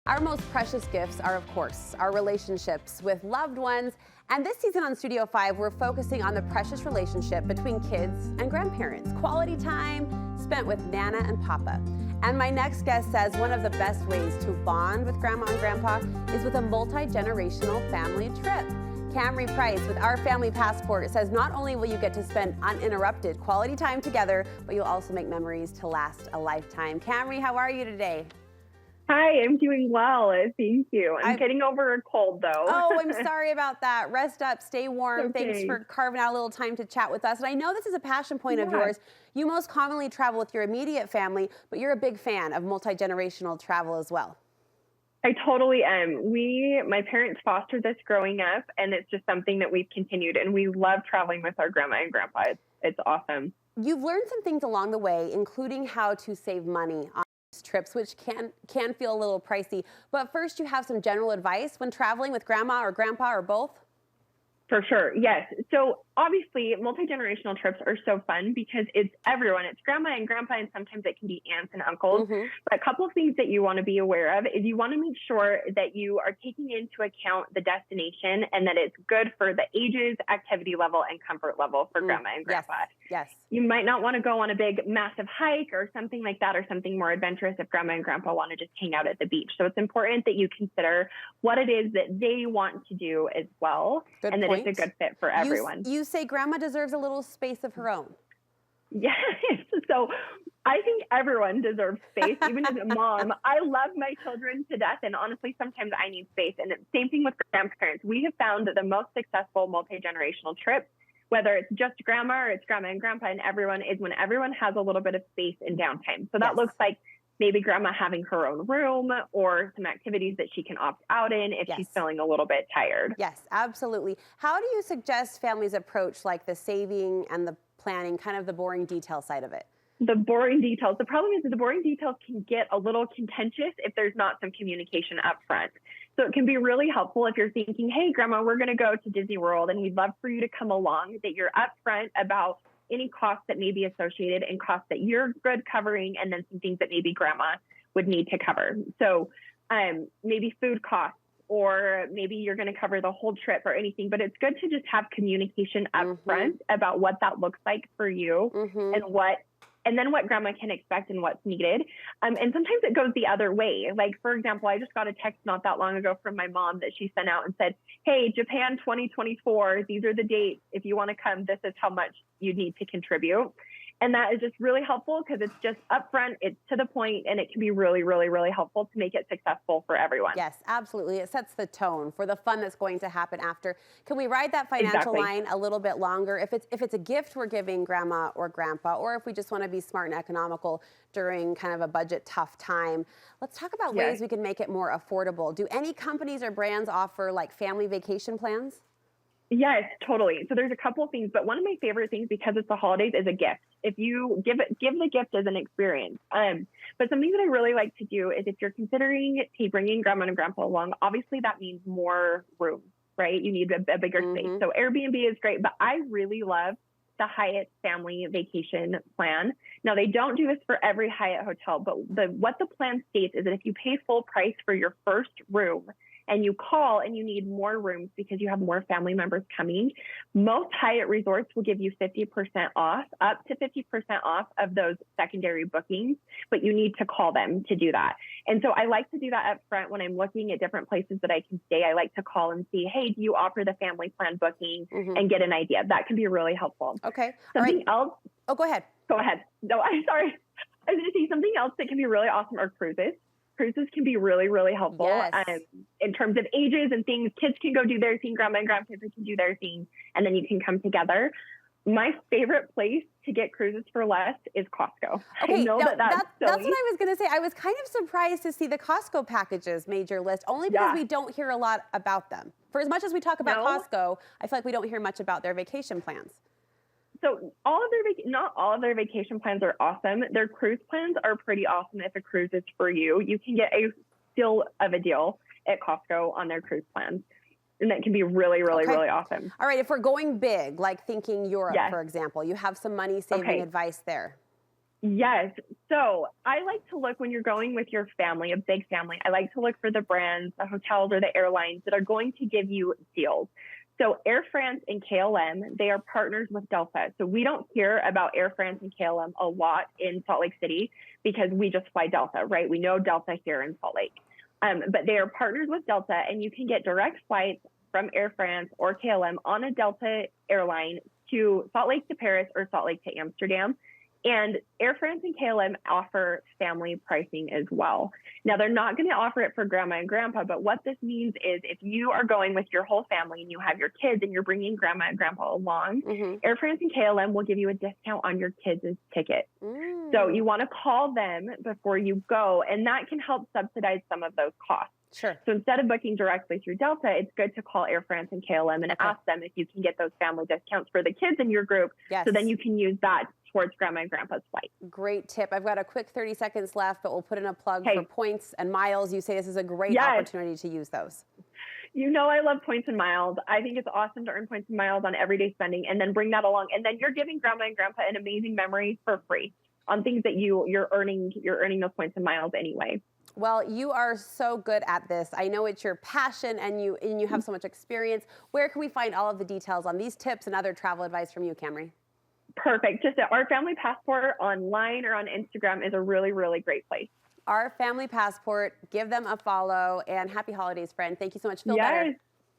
Our most precious gifts are, of course, our relationships with loved ones. And this season on Studio 5, we're focusing on the precious relationship between kids and grandparents. Quality time spent with Nana and Papa. And my next guest says one of the best ways to bond with Grandma and Grandpa is with a multi-generational family trip. Kamree Price with Our Family Passport says not only will you get to spend uninterrupted quality time together, but you'll also make memories to last a lifetime. Kamree, how are you today? Hi, I'm doing well. Thank you. I'm getting over a cold, though. Oh, I'm sorry about that. Rest up, stay warm. Okay. Thanks for carving out a little time to chat with us. And I know this is a passion point of yours. You most commonly travel with your immediate family, but you're a big fan of multi-generational travel as well. I totally am. My parents fostered this growing up, and it's just something that we've continued. And we love traveling with our grandma and grandpa. It's awesome. You've learned some things along the way, including how to save money on trips, which can feel a little pricey. But first, you have some general advice when traveling with grandma or grandpa or both? For sure, yes. So obviously, multi-generational trips are so fun because it's everyone. It's grandma and grandpa, and sometimes it can be aunts and uncles. Mm-hmm. But a couple of things that you want to be aware of is you want to make sure that you are taking into account the destination and that it's good for the ages, activity level, and comfort level for grandma and grandpa. Yes. You might not want to go on a big, massive hike or something like that, or something more adventurous if grandma and grandpa want to just hang out at the beach. So it's important that you consider what it is that they want to do as well, and that it's a good fit for everyone. You say grandma deserves a little space of her own. Yes. So I think everyone deserves space, even as a mom. I love my children to death, and honestly, sometimes I need space. And same thing with grandparents. We have found that the most successful multi-generational trips, whether it's just grandma or it's grandma and grandpa and everyone, is when everyone has a little bit of space and downtime. So that looks like maybe grandma having her own room or some activities that she can opt out in if she's feeling a little bit tired. Yes, absolutely. How do you suggest families approach like the saving and the planning, kind of the boring detail side of it? The boring details. The problem is that the boring details can get a little contentious if there's not some communication up front. So it can be really helpful if you're thinking, hey, grandma, we're going to go to Disney World and we'd love for you to come along, that you're upfront about any costs that may be associated and costs that you're good covering, and then some things that maybe grandma would need to cover. So maybe food costs, or maybe you're going to cover the whole trip or anything, but it's good to just have communication up front about what that looks like for you and then what grandma can expect and what's needed. And sometimes it goes the other way. Like, for example, I just got a text not that long ago from my mom that she sent out and said, hey, Japan 2024, these are the dates. If you want to come, this is how much you need to contribute. And that is just really helpful because it's just upfront, it's to the point, and it can be really, really, really helpful to make it successful for everyone. Yes, absolutely. It sets the tone for the fun that's going to happen after. Can we ride that financial line a little bit longer? If it's a gift we're giving grandma or grandpa, or if we just want to be smart and economical during kind of a budget tough time, let's talk about ways we can make it more affordable. Do any companies or brands offer like family vacation plans? Yes, totally. So there's a couple of things, but one of my favorite things, because it's the holidays, is a gift. If you give the gift as an experience. But something that I really like to do is if you're considering bringing grandma and grandpa along, obviously that means more room, right? You need a bigger space. So Airbnb is great, but I really love the Hyatt family vacation plan. Now, they don't do this for every Hyatt hotel, but what the plan states is that if you pay full price for your first room, and you call and you need more rooms because you have more family members coming, most Hyatt resorts will give you 50% off, up to 50% off of those secondary bookings, but you need to call them to do that. And so I like to do that up front when I'm looking at different places that I can stay. I like to call and see, hey, do you offer the family plan booking, and get an idea. That can be really helpful. Okay. Something else. Oh, go ahead. Go ahead. No, I'm sorry. I was going to say something else that can be really awesome are cruises. Cruises can be really, really helpful in terms of ages and things. Kids can go do their thing, grandma and grandparents can do their thing, and then you can come together. My favorite place to get cruises for less is Costco. Okay, I know that's what I was going to say. I was kind of surprised to see the Costco packages made your list, only because we don't hear a lot about them. For as much as we talk about Costco, I feel like we don't hear much about their vacation plans. So not all of their vacation plans are awesome. Their cruise plans are pretty awesome. If a cruise is for you, you can get a steal of a deal at Costco on their cruise plans. And that can be really, really, really awesome. All right. If we're going big, like thinking Europe, for example, you have some money saving advice there. Yes. So I like to look when you're going with your family, a big family, I like to look for the brands, the hotels or the airlines that are going to give you deals. So Air France and KLM, they are partners with Delta. So we don't hear about Air France and KLM a lot in Salt Lake City because we just fly Delta, right? We know Delta here in Salt Lake. But they are partners with Delta, and you can get direct flights from Air France or KLM on a Delta airline to Salt Lake to Paris or Salt Lake to Amsterdam. And Air France and KLM offer family pricing as well. Now, they're not going to offer it for grandma and grandpa, but what this means is if you are going with your whole family and you have your kids and you're bringing grandma and grandpa along, Air France and KLM will give you a discount on your kids' ticket. So you want to call them before you go, and that can help subsidize some of those costs. Sure. So instead of booking directly through Delta, it's good to call Air France and KLM and ask them if you can get those family discounts for the kids in your group. Yes. So then you can use that towards grandma and grandpa's flight. Great tip. I've got a quick 30 seconds left, but we'll put in a plug for points and miles. You say this is a great opportunity to use those. You know, I love points and miles. I think it's awesome to earn points and miles on everyday spending and then bring that along. And then you're giving grandma and grandpa an amazing memory for free on things that you're earning those points and miles anyway. Well, you are so good at this. I know it's your passion and you have so much experience. Where can we find all of the details on these tips and other travel advice from you, Kamree? Perfect. Just Our Family Passport online or on Instagram is a really, really great place. Our Family Passport. Give them a follow, and happy holidays, friend. Thank you so much. Feel better.